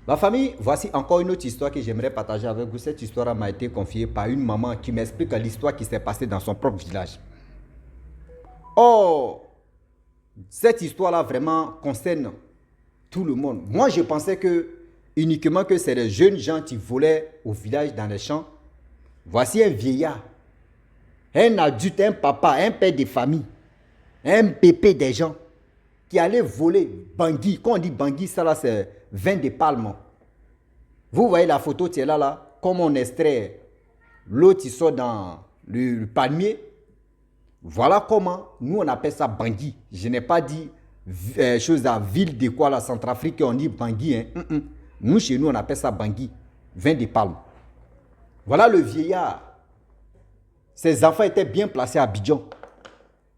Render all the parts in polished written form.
Ma famille, voici encore une autre histoire que j'aimerais partager avec vous. Cette histoire m'a été confiée par une maman qui m'explique l'histoire qui s'est passée dans son propre village. Oh, cette histoire-là vraiment concerne tout le monde. Moi, je pensais que uniquement que c'est les jeunes gens qui volaient au village dans les champs. Voici un vieillard, un adulte, un papa, un père de famille, un pépé des gens qui allait voler Bangui. Quand on dit Bangui, ça là c'est vin de palme. Vous voyez la photo qui est là, comme on extrait l'eau qui sort dans le palmier. Voilà comment nous on appelle ça Bangui. Je n'ai pas dit chose à ville de quoi la Centrafrique, on dit Bangui. Hein. Nous chez nous on appelle ça Bangui, vin de palme. Voilà le vieillard. Ses enfants étaient bien placés à Abidjan.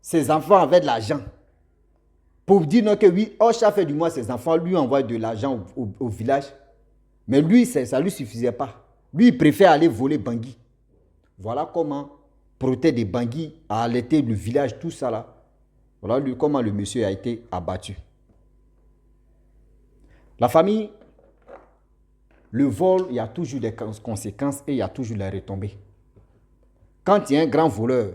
Ses enfants avaient de l'argent. Pour dire non que oui, chaque fin du mois, ses enfants lui envoient de l'argent au village. Mais lui, ça ne lui suffisait pas. Lui, il préfère aller voler Bangui. Voilà comment Protet de Bangui a allaité le village, tout ça là. Voilà comment le monsieur a été abattu. La famille, le vol, il y a toujours des conséquences et il y a toujours les retombées. Quand il y a un grand voleur,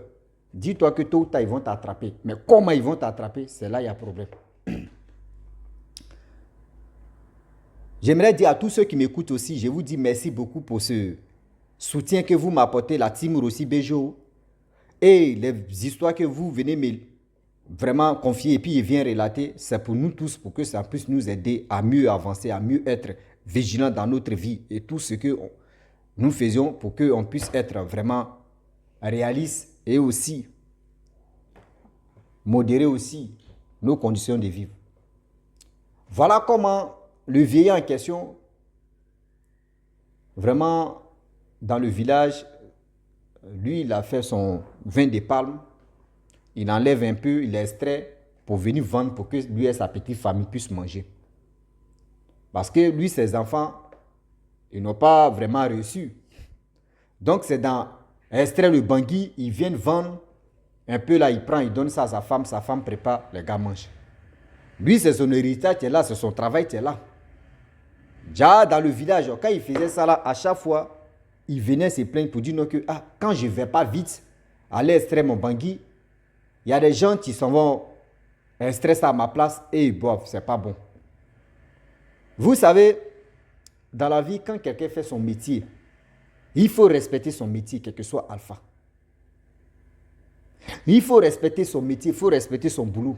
dis-toi que tôt ou tard, ils vont t'attraper. Mais comment ils vont t'attraper, c'est là qu'il y a problème. J'aimerais dire à tous ceux qui m'écoutent aussi, je vous dis merci beaucoup pour ce soutien que vous m'apportez, la team Rossi Bejo, et les histoires que vous venez me vraiment confier et puis il vient relater, c'est pour nous tous, pour que ça puisse nous aider à mieux avancer, à mieux être vigilants dans notre vie et tout ce que nous faisions pour qu'on puisse être vraiment réaliste et aussi modérer aussi nos conditions de vivre. Voilà comment le vieillard en question, vraiment dans le village, lui il a fait son vin de palme, il enlève un peu, il extrait pour venir vendre pour que lui et sa petite famille puissent manger. Parce que lui, ses enfants, ils n'ont pas vraiment reçu. Donc c'est dans extrait le Bangui, ils viennent vendre un peu là, il prend, il donne ça à sa femme prépare, les gars mangent. Lui, c'est son héritage qui est là, c'est son travail qui est là. Déjà dans le village, quand il faisait ça là, à chaque fois, il venait se plaindre pour dire non que quand je ne vais pas vite, aller extraire mon Bangui, il y a des gens qui s'en vont extraire ça à ma place et ils boivent, c'est pas bon. Vous savez, dans la vie, quand quelqu'un fait son métier, il faut respecter son métier, quel que soit alpha. Il faut respecter son métier, il faut respecter son boulot.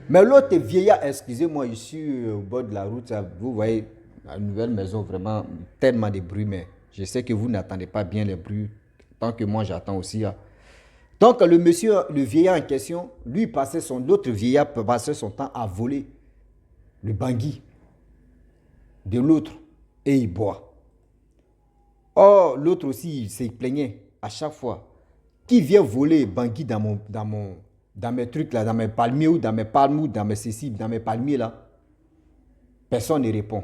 Mais l'autre vieillard, excusez-moi, je suis au bord de la route, vous voyez, la nouvelle maison, vraiment, tellement de bruit, mais je sais que vous n'attendez pas bien les bruits, tant que moi j'attends aussi. Donc le monsieur, le vieillard en question, lui passait l'autre vieillard passait son temps à voler le Bangui de l'autre et il boit. Or, l'autre aussi, il se plaignait à chaque fois. Qui vient voler Bangui dans mes trucs là, dans mes palmiers ou dans mes palmes ou dans mes cécibles, dans mes palmiers là? Personne ne répond.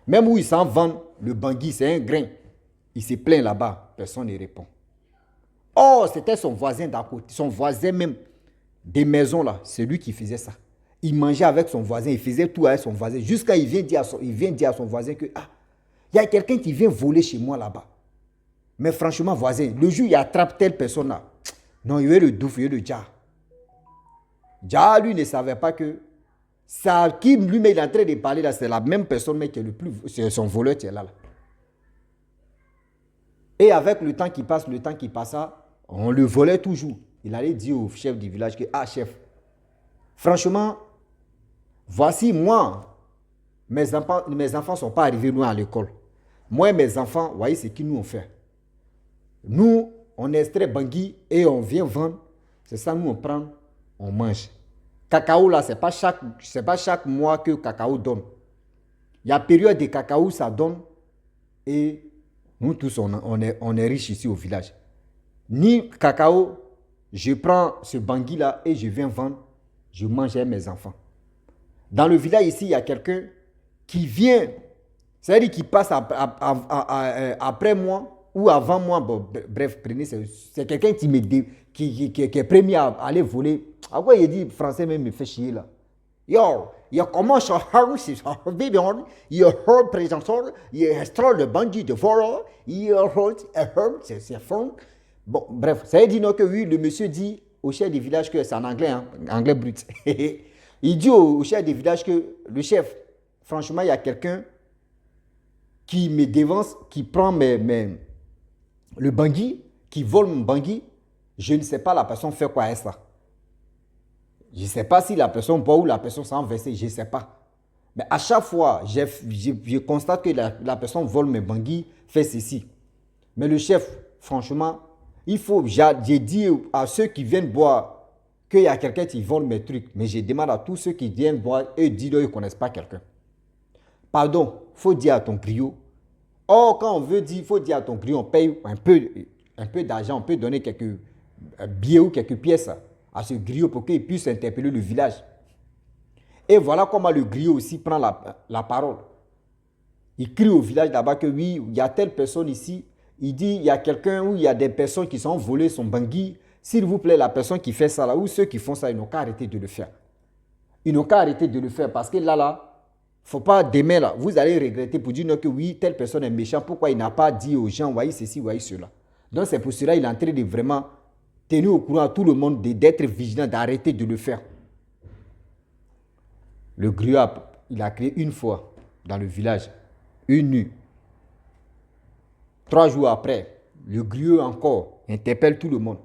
Même où ils s'en vendent, le Bangui, c'est un grain. Il se plaint là-bas, personne ne répond. Oh, c'était son voisin d'à côté, son voisin même des maisons là, c'est lui qui faisait ça. Il mangeait avec son voisin, il faisait tout avec son voisin, jusqu'à il vient dire à son voisin que il y a quelqu'un qui vient voler chez moi là-bas. Mais franchement, voisin, le jour où il attrape telle personne là, non, il y a le douf, il y a le dja. Dja, lui, ne savait pas que ça qui lui met en train de parler là, c'est la même personne mais qui est le plus, c'est son voleur qui est là. Et avec le temps qui passa, on le volait toujours. Il allait dire au chef du village que, chef, franchement, voici moi, mes enfants ne sont pas arrivés loin à l'école. Moi et mes enfants, vous voyez ce qu'ils nous ont fait. Nous, on extrait Bangui et on vient vendre. C'est ça, nous on prend, on mange. Cacao là, c'est pas chaque mois que cacao donne. Il y a période de cacao, ça donne. Et nous tous, on est riches ici au village. Ni cacao, je prends ce Bangui là et je viens vendre. Je mange avec mes enfants. Dans le village ici, il y a quelqu'un qui vient, c'est-à-dire qui passe après moi ou avant moi. Bon, bref, prenez, c'est quelqu'un qui est premier à aller voler. À quoi il dit français même me fait chier là. Yo, il commence à faire ses vidéos, il représente, il extrait le bandit de Voro, c'est fond. Bon, bref, ça veut dire que oui, le monsieur dit au chef du village que c'est en anglais, hein, anglais brut. Il dit au chef du village que le chef, franchement, il y a quelqu'un qui me dévance, qui prend le bangui, qui vole mon bangui. Je ne sais pas la personne fait quoi avec ça. Je ne sais pas si la personne boit ou la personne s'en verse, je ne sais pas. Mais à chaque fois, je constate que la personne vole mes bangui, fait ceci. Mais le chef, franchement, il faut, j'ai dit à ceux qui viennent boire qu'il y a quelqu'un qui vole mes trucs. Mais je demande à tous ceux qui viennent boire, eux disent qu'ils ne connaissent pas quelqu'un. Pardon, il faut dire à ton griot. Or, quand on veut dire, il faut dire à ton griot, on paye un peu d'argent, on peut donner quelques billets ou quelques pièces à ce griot pour qu'il puisse interpeller le village. Et voilà comment le griot aussi prend la parole. Il crie au village là-bas que oui, il y a telle personne ici. Il dit, il y a quelqu'un ou il y a des personnes qui sont volées son bangui. S'il vous plaît, la personne qui fait ça là, ou ceux qui font ça, ils n'ont qu'à arrêter de le faire. Ils n'ont qu'à arrêter de le faire parce que là, faut pas demain là, vous allez regretter pour dire non, que oui, telle personne est méchante. Pourquoi il n'a pas dit aux gens, voyez ceci, voyez cela. Donc c'est pour cela qu'il est en train de vraiment tenir au courant à tout le monde d'être vigilant, d'arrêter de le faire. Le griot, il a créé une fois dans le village, une nuit. 3 jours après, le griot encore interpelle tout le monde.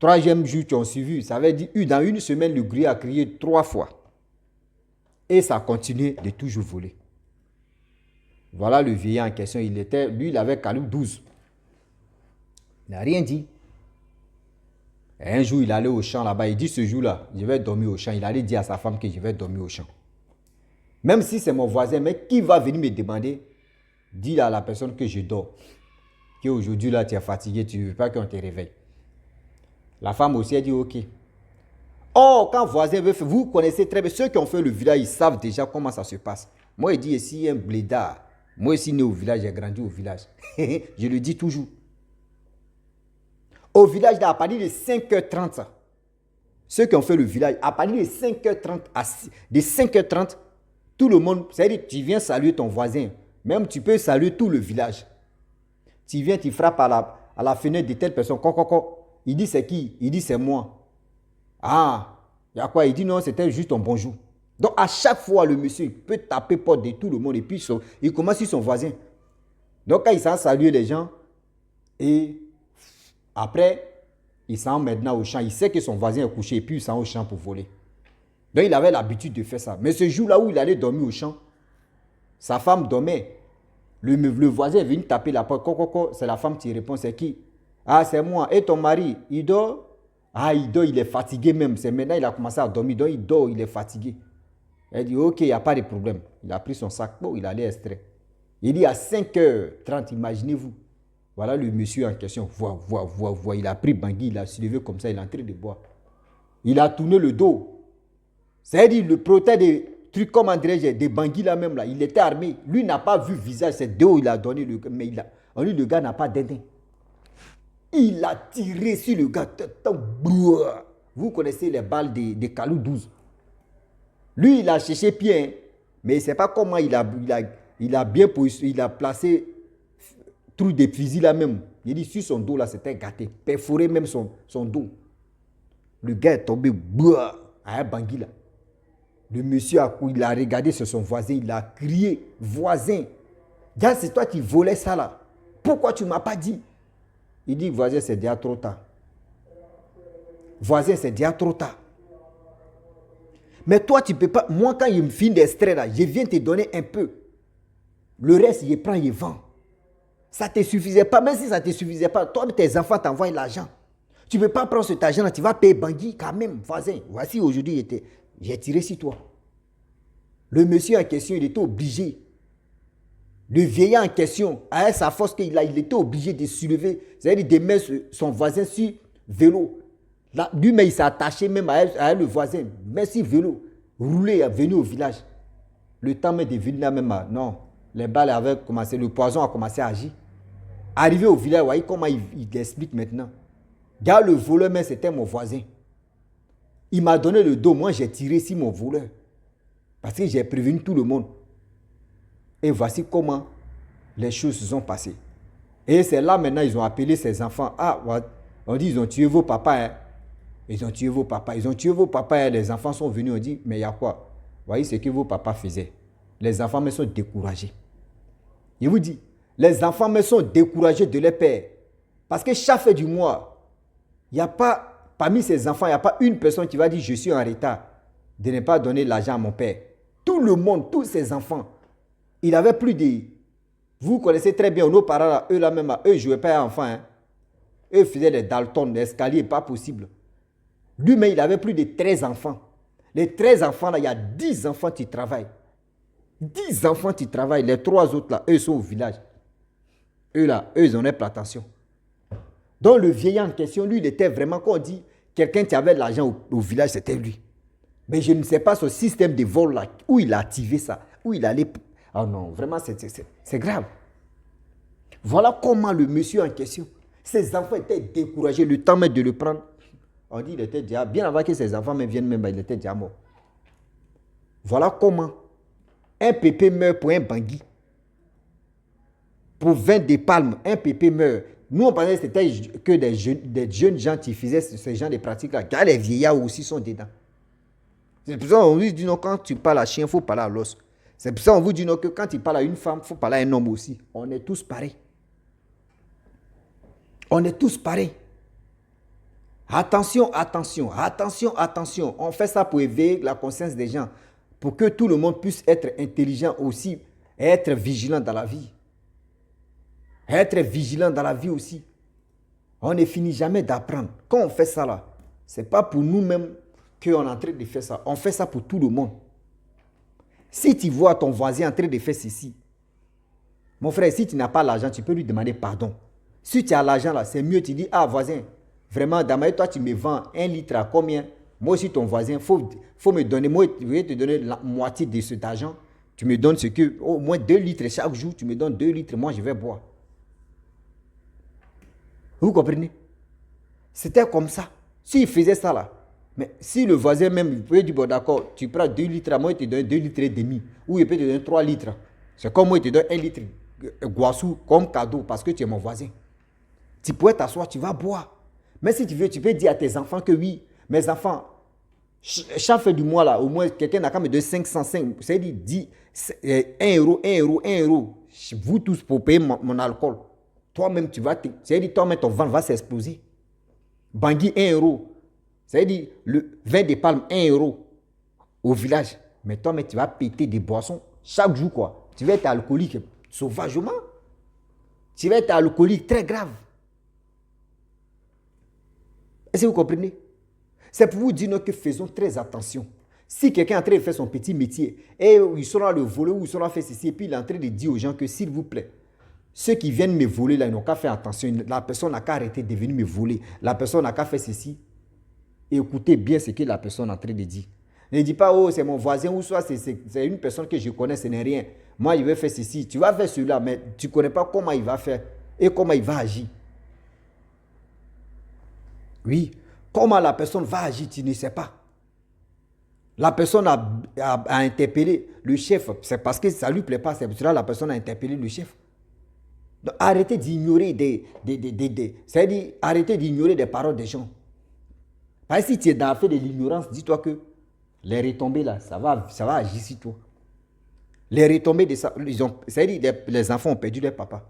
3e jour qui ont suivi, ça veut dire dans une semaine, le griot a crié 3 fois. Et ça a continué de toujours voler. Voilà le vieillard en question. Lui, il avait calibre 12. Il n'a rien dit. Et un jour, il allait au champ là-bas. Il dit ce jour-là, je vais dormir au champ. Il allait dire à sa femme que je vais dormir au champ. Même si c'est mon voisin, mais qui va venir me demander, dis à la personne que je dors. Qu'aujourd'hui, là, tu es fatigué, tu ne veux pas qu'on te réveille. La femme aussi a dit ok. Oh, quand voisin veut faire, vous connaissez très bien, ceux qui ont fait le village, ils savent déjà comment ça se passe. Moi, il dit ici, un blédard. Moi, ici, né au village, j'ai grandi au village. Je le dis toujours. Au village, à partir de 5h30, ceux qui ont fait le village, à partir de 5h30, tout le monde, c'est-à-dire tu viens saluer ton voisin. Même tu peux saluer tout le village. Tu viens, tu frappes à la fenêtre de telle personne. Il dit c'est qui? Il dit c'est moi. Ah, il y a quoi? Il dit non, c'était juste un bonjour. Donc à chaque fois, le monsieur il peut taper porte de tout le monde et puis il commence sur son voisin. Donc quand il s'en salue les gens, et après, il s'en maintenant au champ. Il sait que son voisin est couché et puis il s'en au champ pour voler. Donc il avait l'habitude de faire ça. Mais ce jour-là où il allait dormir au champ, sa femme dormait. Le voisin est venu taper la porte. C'est la femme qui répond, c'est qui? Ah, c'est moi. Et ton mari, il dort? Ah, il dort, il est fatigué même. C'est maintenant il a commencé à dormir. Donc il dort, il est fatigué. Elle dit, ok, il n'y a pas de problème. Il a pris son sac, bon, il allait extraire. Il dit à 5h30, imaginez-vous. Voilà le monsieur en question. Voit. Il a pris Bangui, il a soulevé comme ça, il est en train de boire. Il a tourné le dos. C'est-à-dire le protège des trucs comme André, des Bangui là même là. Il était armé. Lui n'a pas vu visage, c'est deux il a donné le gars. Mais le gars n'a pas d'indin. Il a tiré sur le gars. Vous connaissez les balles de Kalou 12. Lui, il a cherché pied, hein, mais il ne sait pas comment il a bien positionné, il a placé trou de fusil là même. Il dit sur son dos là, c'était gâté, perforé même son dos. Le gars est tombé à un Bangui là. Le monsieur il a regardé sur son voisin, il a crié, voisin, gars, c'est toi qui volais ça là. Pourquoi tu ne m'as pas dit? Il dit, voisin, c'est déjà trop tard. Voisin, c'est déjà trop tard. Mais toi, tu ne peux pas. Moi, quand il me finit d'extrait là, je viens te donner un peu. Le reste, il prend, il vend. Ça ne te suffisait pas. Même si ça ne te suffisait pas, toi, tes enfants t'envoient l'argent. Tu ne peux pas prendre cet argent là, tu vas payer Bangui quand même, voisin. Voici aujourd'hui, j'ai tiré sur toi. Le monsieur en question, il était obligé. Le vieillard en question, à sa force qu'il a, il était obligé de soulever, c'est-à-dire de mettre son voisin sur vélo. Lui-même, il s'est attaché même à le voisin, mais sur vélo, roulé, venu au village. Le temps de venir là même, non, les balles avaient commencé, le poison a commencé à agir. Arrivé au village, voyez comment il explique maintenant. Gars, le voleur, mais c'était mon voisin. Il m'a donné le dos. Moi, j'ai tiré sur mon voleur. Parce que j'ai prévenu tout le monde. Et voici comment les choses se sont passées. Et c'est là maintenant, ils ont appelé ses enfants. Ah, on dit, ils ont tué vos papas. Hein. Ils ont tué vos papas. Ils ont tué vos papas. Hein. Les enfants sont venus. On dit, mais il y a quoi? Voyez ce que vos papas faisaient. Les enfants me sont découragés. Je vous dis, les enfants me sont découragés de leur père. Parce que chaque fin du mois, il n'y a pas, parmi ces enfants, il n'y a pas une personne qui va dire, je suis en retard de ne pas donner l'argent à mon père. Tout le monde, tous ces enfants, il avait plus de... Vous connaissez très bien nos parents, là, eux là même, eux ne jouaient pas à enfants. Hein. Eux faisaient les Dalton, les escaliers, pas possible. Lui-même, il avait plus de 13 enfants. Les 13 enfants, là, il y a 10 enfants qui travaillent. 10 enfants qui travaillent. Les 3 autres, là, eux sont au village. Eux, là, eux, ils ont pas attention. Donc, le vieillard en question, lui, il était vraiment, quand on dit, quelqu'un qui avait de l'argent au village, c'était lui. Mais je ne sais pas ce système de vol, là, où il a activé ça, où il allait... Ah non, vraiment, c'est grave. Voilà comment le monsieur en question, ses enfants étaient découragés, le temps même de le prendre. On dit qu'il était déjà, bien avant que ses enfants viennent même, il était déjà mort. Voilà comment un pépé meurt pour un bangui. Pour 20 des palmes, un pépé meurt. Nous, on pensait que c'était que des jeunes gens qui faisaient ce genre de pratiques-là. Car les vieillards aussi sont dedans. C'est pour ça qu'on vous dit non, quand tu parles à chien, il faut parler à l'os. C'est pour ça qu'on vous dit non, que quand tu parles à une femme, il faut parler à un homme aussi. On est tous pareils. On est tous pareils. Attention, attention, attention, attention. On fait ça pour éveiller la conscience des gens. Pour que tout le monde puisse être intelligent aussi. Et être vigilant dans la vie. Être vigilant dans la vie aussi. On ne finit jamais d'apprendre. Quand on fait ça là, ce n'est pas pour nous-mêmes qu'on est en train de faire ça. On fait ça pour tout le monde. Si tu vois ton voisin en train de faire ceci, mon frère, si tu n'as pas l'argent, tu peux lui demander pardon. Si tu as l'argent là, c'est mieux, tu dis, ah voisin, vraiment, Damaï, toi tu me vends 1 litre à combien? Moi aussi ton voisin, faut me donner, moi je vais te donner la moitié de cet argent. Tu me donnes ce que, au moins 2 litres chaque jour, tu me donnes 2 litres, moi je vais boire. Vous comprenez? C'était comme ça. S'il faisait ça là, mais si le voisin même, il peut dire, bon d'accord, tu prends 2 litres à moi, il te donne 2 litres et demi. Ou il peut te donner 3 litres. C'est comme moi, il te donne 1 litre Guassou comme cadeau parce que tu es mon voisin. Tu pourrais t'asseoir, tu vas boire. Mais si tu veux, tu peux dire à tes enfants que oui, mes enfants, chaque fin du mois là, au moins quelqu'un n'a qu'à me donner 505, c'est-à-dire 1 euro, 1 euro, 1 euro. Vous tous pour payer mon alcool. Toi-même, tu vas, c'est-à-dire toi-même, ton ventre va s'exploser. Bangui, 1 euro. C'est-à-dire le vin de palme, 1 euro au village. Mais toi-même, tu vas péter des boissons chaque jour, quoi. Tu vas être alcoolique sauvagement. Tu vas être alcoolique très grave. Est-ce que vous comprenez? C'est pour vous dire que faisons très attention. Si quelqu'un est en train de faire son petit métier et il sera le voler ou il sera fait ceci et puis il est en train de dire aux gens que s'il vous plaît, ceux qui viennent me voler là, ils n'ont qu'à faire attention. La personne n'a qu'à arrêter de venir me voler. La personne n'a qu'à faire ceci. Et écoutez bien ce que la personne est en train de dire. Ne dis pas, oh, c'est mon voisin ou soit c'est une personne que je connais, ce n'est rien. Moi, il va faire ceci. Tu vas faire cela, mais tu ne connais pas comment il va faire et comment il va agir. Oui, comment la personne va agir, tu ne sais pas. La personne a interpellé le chef, c'est parce que ça ne lui plaît pas, c'est pour cela que la personne a interpellé le chef. Donc, arrêtez d'ignorer c'est-à-dire, arrêtez d'ignorer des paroles des gens. Parce que si tu es dans l'affaire de l'ignorance, dis-toi que les retombées là, ça va agir sur toi. Les retombées de ça, c'est-à-dire les enfants ont perdu leur papa.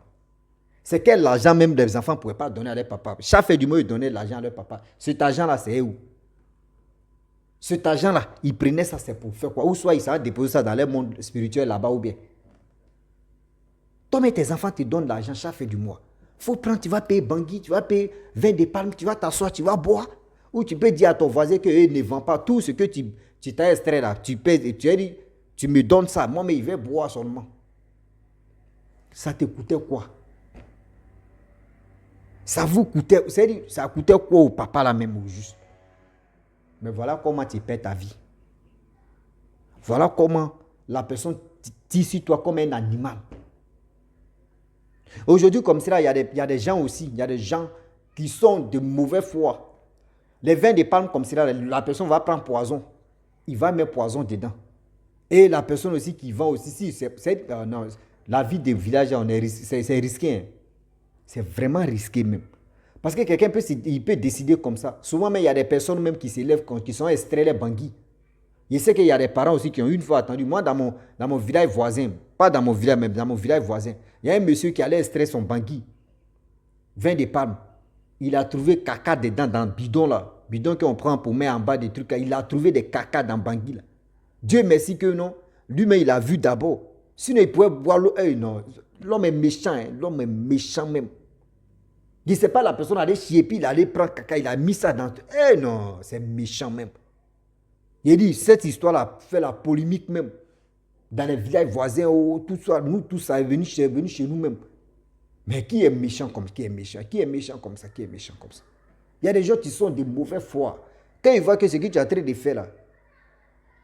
C'est quel argent même les enfants ne pouvaient pas donner à leur papa. Chaque fin du mois, ils donnaient l'argent à leur papa. Cet argent-là, c'est où? Cet argent-là, ils prenaient ça, c'est pour faire quoi? Ou soit ils s'avaient déposer ça dans leur monde spirituel là-bas ou bien. Toi, mais tes enfants te donnent l'argent chaque fin du mois. Il faut prendre, tu vas payer Bangui, tu vas payer 20 des palmes, tu vas t'asseoir, tu vas boire. Ou tu peux dire à ton voisin qu'il ne vend pas tout ce que tu t'as extrait là. Tu payes et tu as dit, tu me donnes ça. Moi, mais il va boire seulement. Ça te coûtait quoi? Ça vous coûtait, c'est-à-dire, ça coûtait quoi au papa là même au juste? Mais voilà comment tu perds ta vie. Voilà comment la personne tire sur toi comme un animal. Aujourd'hui, comme ça, il y a des gens aussi, il y a des gens qui sont de mauvaise foi. Les vins de palme comme cela, la personne va prendre poison. Il va mettre poison dedans. Et la personne aussi qui vend aussi, si non, la vie des villages, c'est risqué. Hein. C'est vraiment risqué même. Parce que quelqu'un peut décider comme ça. Souvent, mais il y a des personnes même qui s'élèvent, qui sont extraits les banquis. Je sais qu'il y a des parents aussi qui ont une fois attendu. Moi, dans mon village voisin, pas dans mon village même, dans mon village voisin, il y a un monsieur qui allait extraire son banquis. Vin de palme. Il a trouvé caca dedans dans le bidon là. Bidon qu'on prend pour mettre en bas des trucs là. Il a trouvé des caca dans le banquis là. Dieu merci que non. Lui-même, il a vu d'abord. Sinon, il pouvait boire l'eau. Non. L'homme est méchant. Hein. L'homme est méchant même. Je ne sais pas, la personne allait chier, puis il allait prendre caca, il a mis ça dans... Eh non, c'est méchant même. Il dit, cette histoire-là fait la polémique même. Dans les villages voisins, oh, tout ça, nous, tout ça est venu chez nous-mêmes. Mais qui est méchant comme ça? Qui est méchant? Qui est méchant comme ça? Qui est méchant comme ça? Il y a des gens qui sont de mauvais foi. Quand ils voient que ce que tu es en train de faire là,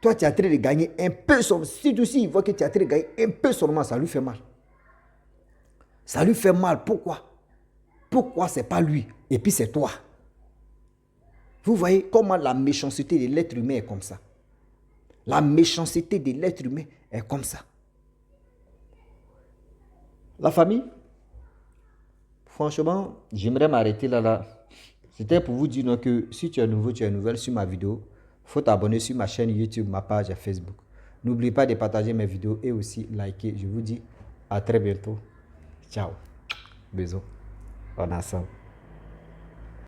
toi, tu es en train de gagner un peu seulement. Si il voit que tu es en train de gagner un peu seulement, ça lui fait mal. Ça lui fait mal. Pourquoi? Pourquoi c'est pas lui et puis c'est toi? Vous voyez comment la méchanceté de l'être humain est comme ça. La méchanceté de l'être humain est comme ça. La famille, franchement, j'aimerais m'arrêter là. C'était pour vous dire donc, que si tu es nouveau, tu es nouvelle sur ma vidéo, il faut t'abonner sur ma chaîne YouTube, ma page Facebook. N'oubliez pas de partager mes vidéos et aussi liker. Je vous dis à très bientôt. Ciao. Bisous. On a ensemble.